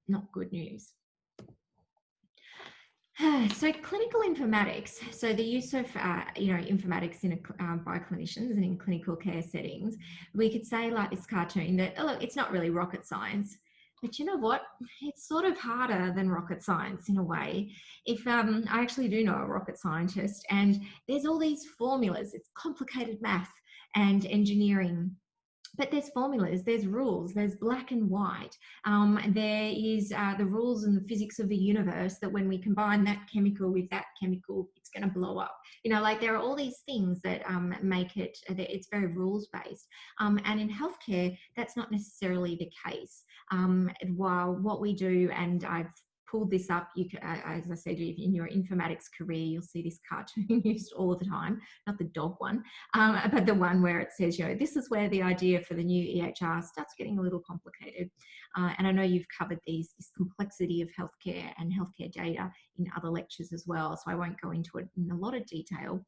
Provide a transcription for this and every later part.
not good news. So clinical informatics, so the use of informatics by clinicians and in clinical care settings, we could say like this cartoon that, oh, look, it's not really rocket science, but you know what? It's sort of harder than rocket science in a way. If I actually do know a rocket scientist, and there's all these formulas, it's complicated math and engineering, but there's formulas, there's rules, there's black and white. There is the rules and the physics of the universe that when we combine that chemical with that chemical, it's going to blow up. Like there are all these things that make it, it's very rules based. And in healthcare, that's not necessarily the case. While what we do, and I've pulled this up, you can, as I said, in your informatics career, you'll see this cartoon used all the time, not the dog one, but the one where it says, this is where the idea for the new EHR starts getting a little complicated. And I know you've covered this complexity of healthcare and healthcare data in other lectures as well, so I won't go into it in a lot of detail.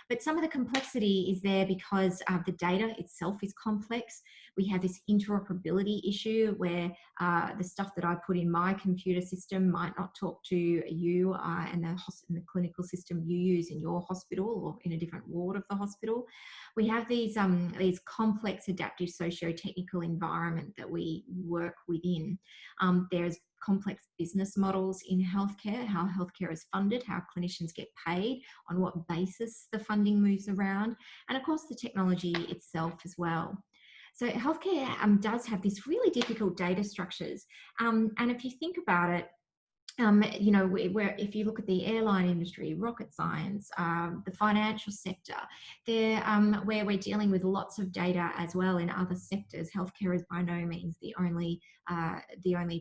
But some of the complexity is there because the data itself is complex. We have this interoperability issue where the stuff that I put in my computer system might not talk to you and the clinical system you use in your hospital or in a different ward of the hospital. We have these complex adaptive socio-technical environment that we work within. There's complex business models in healthcare, how healthcare is funded, how clinicians get paid, on what basis the funding moves around, and of course the technology itself as well. So healthcare does have these really difficult data structures. And if you think about it, where if you look at the airline industry, rocket science, the financial sector, where we're dealing with lots of data as well in other sectors. Healthcare is by no means the only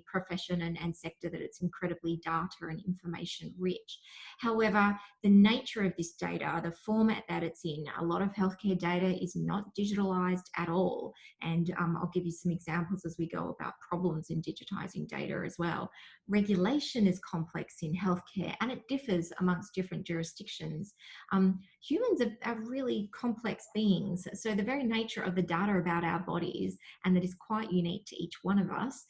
profession and sector that it's incredibly data and information rich. However, the nature of this data, the format that it's in, a lot of healthcare data is not digitalized at all. And I'll give you some examples as we go about problems in digitizing data as well. Regulation is complex in healthcare and it differs amongst different jurisdictions. Humans are really complex beings. So the very nature of the data about our bodies, and that is quite unique to each one of us,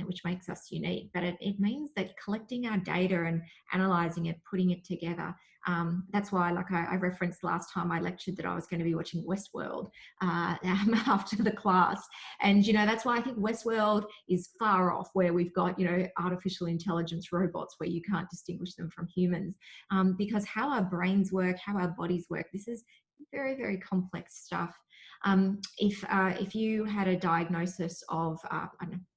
which makes us unique, but it means that collecting our data and analysing it, putting it together, that's why, like I referenced last time I lectured, that I was going to be watching Westworld after the class. And, that's why I think Westworld is far off, where we've got, artificial intelligence robots where you can't distinguish them from humans, because how our brains work, how our bodies work, this is very, very complex stuff. If you had a diagnosis of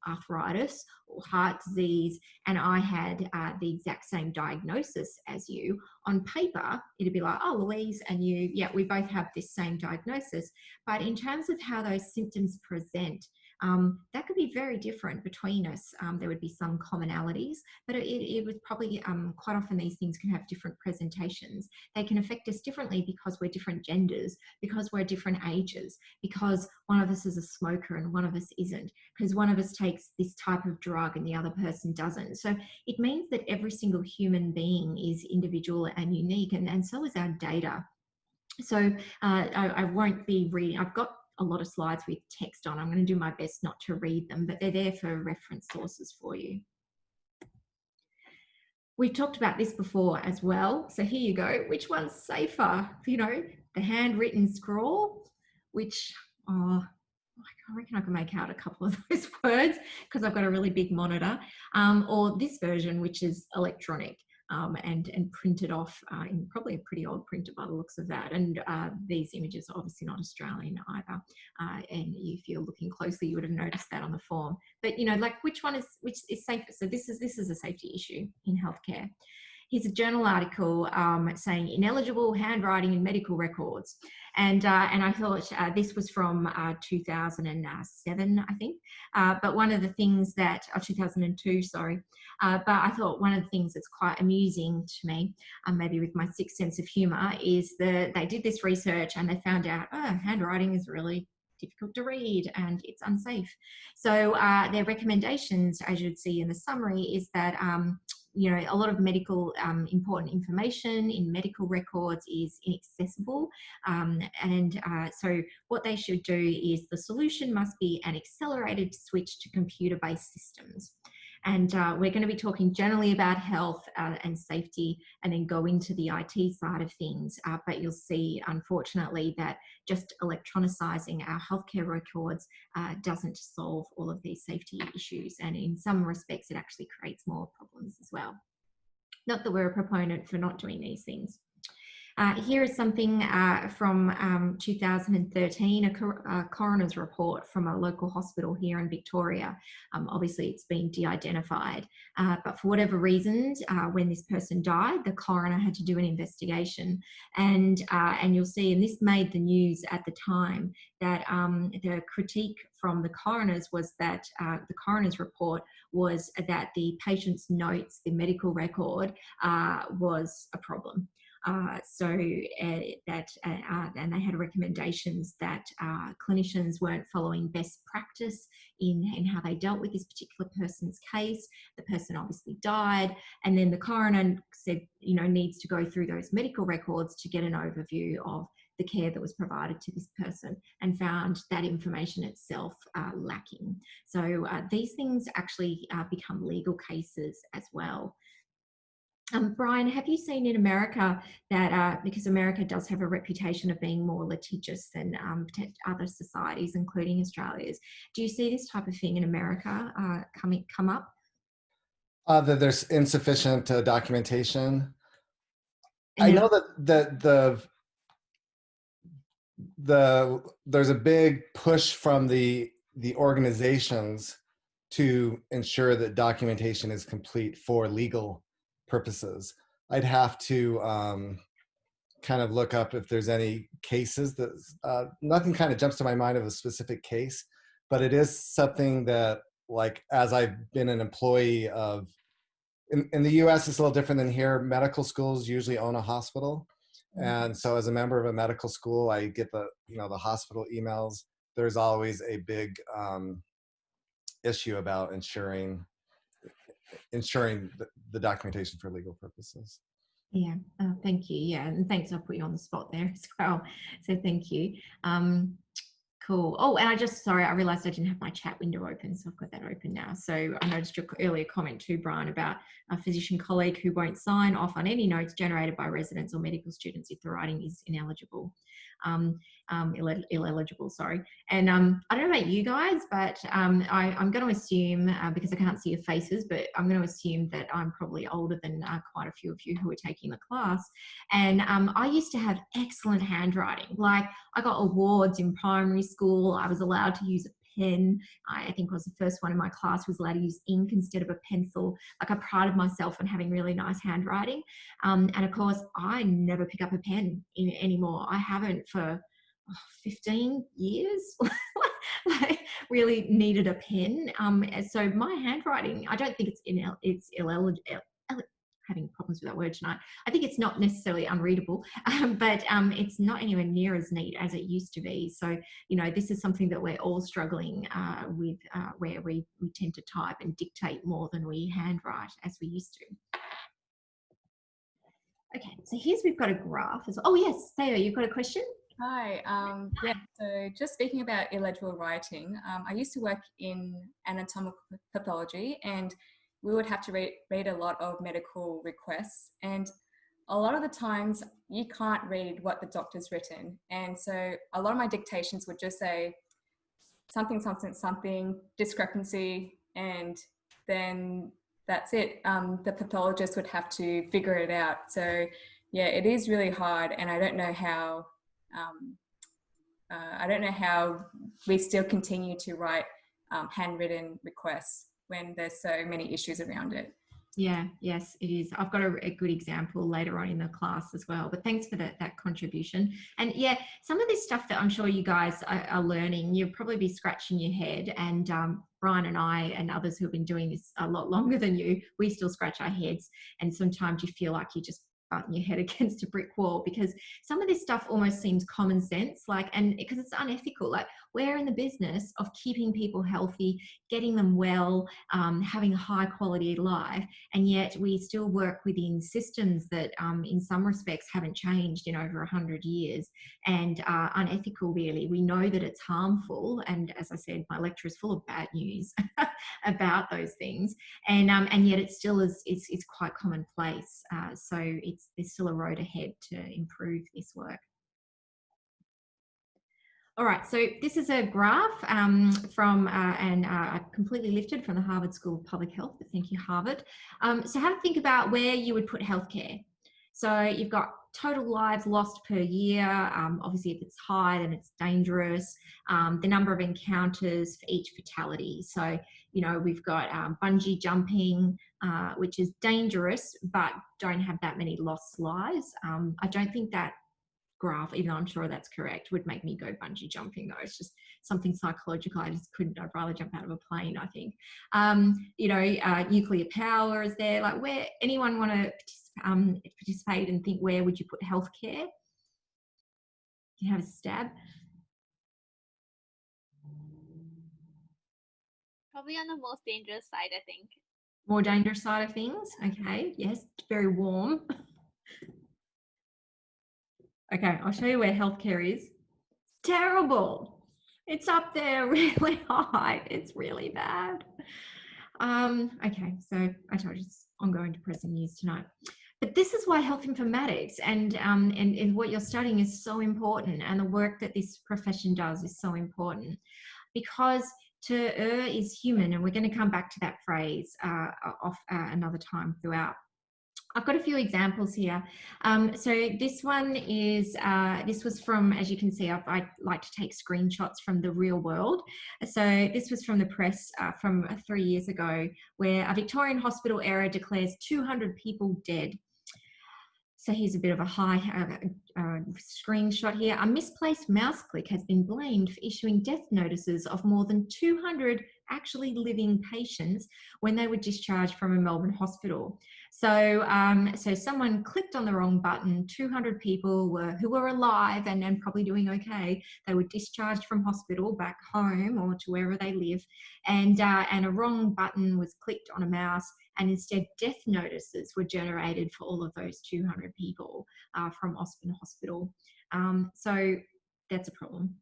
arthritis or heart disease, and I had the exact same diagnosis as you, on paper, it'd be like, oh, Louise and you, yeah, we both have this same diagnosis. But in terms of how those symptoms present, that could be very different between us. There would be some commonalities, but it would probably, quite often these things can have different presentations. They can affect us differently because we're different genders, because we're different ages, because one of us is a smoker and one of us isn't, because one of us takes this type of drug and the other person doesn't. So it means that every single human being is individual and unique, and so is our data. So I won't be reading. I've got a lot of slides with text on. I'm going to do my best not to read them, but they're there for reference sources for you. We've talked about this before as well. So here you go. Which one's safer? The handwritten scrawl, which, I reckon I can make out a couple of those words because I've got a really big monitor, or this version, which is electronic. And printed off in probably a pretty old printer by the looks of that. And these images are obviously not Australian either. And if you're looking closely, you would have noticed that on the form. But which is safer? So this is a safety issue in healthcare. Here's a journal article saying ineligible handwriting in medical records. And I thought this was from 2007, I think. But one of the things that, 2002, sorry. But I thought one of the things that's quite amusing to me, maybe with my sixth sense of humour, is that they did this research and they found out, handwriting is really difficult to read and it's unsafe. So their recommendations, as you'd see in the summary, is that a lot of medical important information in medical records is inaccessible. So what they should do is the solution must be an accelerated switch to computer-based systems. And we're going to be talking generally about health and safety, and then go into the IT side of things. But you'll see, unfortunately, that just electronicizing our healthcare records doesn't solve all of these safety issues. And in some respects, it actually creates more problems as well. Not that we're a proponent for not doing these things. Here is something from 2013, a coroner's report from a local hospital here in Victoria. Obviously, it's been de-identified, but for whatever reasons, when this person died, the coroner had to do an investigation. And you'll see, and this made the news at the time, that the critique from the coroners was that the coroner's report was that the patient's notes, the medical record, was a problem. And they had recommendations that clinicians weren't following best practice in how they dealt with this particular person's case. The person obviously died, and then the coroner said, needs to go through those medical records to get an overview of the care that was provided to this person, and found that information itself lacking. So these things actually become legal cases as well. Brian, have you seen in America that, because America does have a reputation of being more litigious than other societies, including Australia's, do you see this type of thing in America come up? That there's insufficient documentation. I know that there's a big push from the organizations to ensure that documentation is complete for legal purposes. I'd have to kind of look up if there's any cases that nothing kind of jumps to my mind of a specific case, but it is something that, like, as I've been an employee of, in the US, it's a little different than here. Medical schools usually own a hospital. And so as a member of a medical school, I get the hospital emails. There's always a big issue about ensuring the documentation for legal purposes. Yeah, thank you. Yeah, and thanks. I'll put you on the spot there as well. So thank you. Cool. Oh, and I realized I didn't have my chat window open, so I've got that open now. So I noticed your earlier comment too, Brian, about a physician colleague who won't sign off on any notes generated by residents or medical students if the writing is ineligible. Illegible, sorry. And I don't know about you guys, but I'm going to assume, because I can't see your faces, but I'm going to assume that I'm probably older than quite a few of you who are taking the class. And I used to have excellent handwriting. Like, I got awards in primary school. I was allowed to use a pen. I think I was the first one in my class who was allowed to use ink instead of a pencil. Like, I prided myself on having really nice handwriting. And of course, I never pick up a pen anymore. I haven't for 15 years. I really needed a pen. So my handwriting, I don't think it's having problems with that word tonight. I think it's not necessarily unreadable, but it's not anywhere near as neat as it used to be. So, this is something that we're all struggling with, where we tend to type and dictate more than we handwrite as we used to. Okay, so we've got a graph as well. Oh yes, Theo, you've got a question? Hi, yeah, so just speaking about illegible writing, I used to work in anatomical pathology, and we would have to read a lot of medical requests, and a lot of the times you can't read what the doctor's written. And so a lot of my dictations would just say something, discrepancy, and then that's it. The pathologist would have to figure it out. So yeah, it is really hard, and I don't know how we still continue to write handwritten requests when there's so many issues around it. Yeah, yes, it is. I've got a good example later on in the class as well, but thanks for that contribution. And yeah, some of this stuff that I'm sure you guys are learning, you'll probably be scratching your head, and Brian and I and others who have been doing this a lot longer than you, we still scratch our heads, and sometimes you feel like you just button your head against a brick wall, because some of this stuff almost seems common sense, and because it's unethical. Like, we're in the business of keeping people healthy, getting them well, having a high quality life, and yet we still work within systems that in some respects haven't changed in over 100 years and are unethical, really. We know that it's harmful, and as I said, my lecture is full of bad news about those things, and yet it still is quite commonplace. So there's still a road ahead to improve this work. All right, so this is a graph from, completely lifted from the Harvard School of Public Health, but thank you, Harvard. So have a think about where you would put healthcare. So you've got total lives lost per year. Obviously, if it's high, then it's dangerous. The number of encounters for each fatality. So, you know, we've got bungee jumping, which is dangerous, but don't have that many lost lives. I don't think that graph, even though I'm sure that's correct, would make me go bungee jumping though. It's just something psychological. I just couldn't. I'd rather jump out of a plane, I think. You know, nuclear power is there. Like, where anyone want to participate and think, where would you put healthcare? You have a stab. Probably on the most dangerous side, I think. More dangerous side of things. Okay. Yes. Very warm. Okay, I'll show you where healthcare is. Terrible. It's up there really high. It's really bad. Okay, so I told you it's ongoing depressing news tonight. But this is why health informatics and what you're studying is so important, and the work that this profession does is so important, because to err is human, and we're going to come back to that phrase another time throughout. I've got a few examples here. So this one is, this was from, as you can see, I like to take screenshots from the real world. So this was from the press from 3 years ago, where a Victorian hospital error declares 200 people dead. So here's a bit of a high screenshot here. A misplaced mouse click has been blamed for issuing death notices of more than 200 actually living patients when they were discharged from a Melbourne hospital. So, so someone clicked on the wrong button. 200 people who were alive and probably doing okay. They were discharged from hospital back home or to wherever they live, and a wrong button was clicked on a mouse, and instead death notices were generated for all of those 200 people from Austin Hospital. So that's a problem.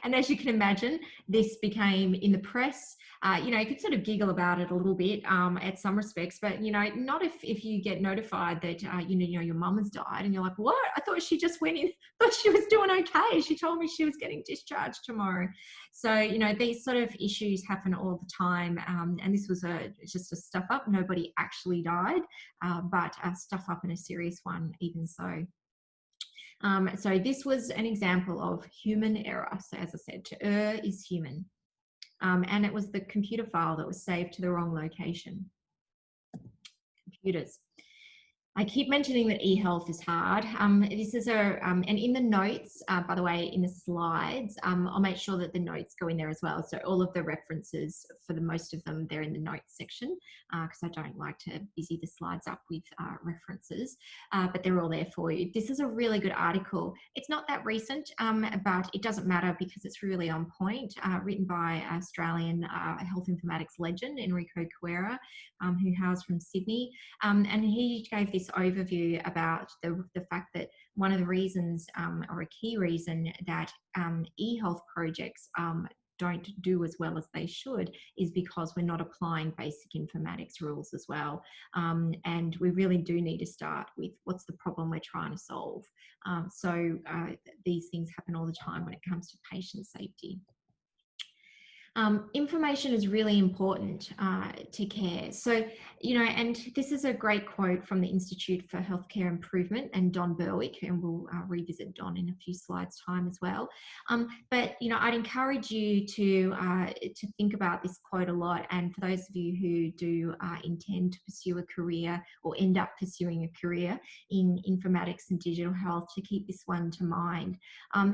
And as you can imagine, this became in the press. You know, you could sort of giggle about it a little bit at some respects, but, you know, not if you get notified that, you know, your mum has died and you're like, what? I thought she just went in, thought she was doing okay. She told me she was getting discharged tomorrow. So, you know, these sort of issues happen all the time. And this was just a stuff up. Nobody actually died, but a stuff up and a serious one, even so. So this was an example of human error. So as I said, to err is human. And it was the computer file that was saved to the wrong location. Computers. I keep mentioning that e-health is hard. This is and in the notes, by the way, in the slides, I'll make sure that the notes go in there as well. So all of the references, for the most of them, they're in the notes section, because I don't like to busy the slides up with references, but they're all there for you. This is a really good article. It's not that recent, but it doesn't matter because it's really on point, written by Australian health informatics legend, Enrico Cuera, who hails from Sydney, and he gave this overview about the fact that one of the reasons, or a key reason, that e-health projects don't do as well as they should is because we're not applying basic informatics rules as well. And we really do need to start with what's the problem we're trying to solve. So these things happen all the time when it comes to patient safety. Information is really important to care. So, you know, and this is a great quote from the Institute for Healthcare Improvement and Don Berwick, and we'll revisit Don in a few slides' time as well. But, you know, I'd encourage you to think about this quote a lot. And for those of you who do intend to pursue a career or end up pursuing a career in informatics and digital health, to keep this one to mind.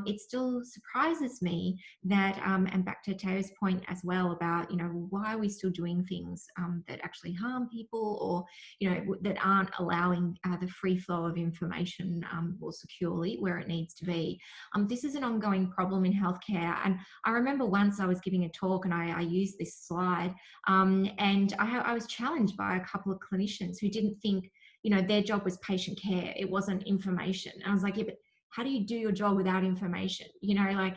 It still surprises me that, and back to Teo's point, point as well about, you know, why are we still doing things that actually harm people, or, you know, that aren't allowing the free flow of information more securely where it needs to be. This is an ongoing problem in healthcare. And I remember once I was giving a talk and I used this slide, and I was challenged by a couple of clinicians who didn't think, you know, their job was patient care. It wasn't information. And I was like, yeah, but how do you do your job without information? You know, like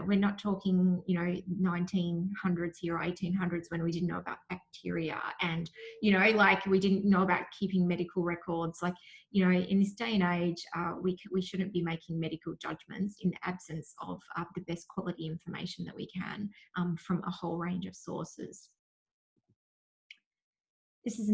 we're not talking, you know, 1900s here or 1800s when we didn't know about bacteria, and, you know, like we didn't know about keeping medical records. Like, you know, in this day and age, we shouldn't be making medical judgments in the absence of the best quality information that we can from a whole range of sources. This is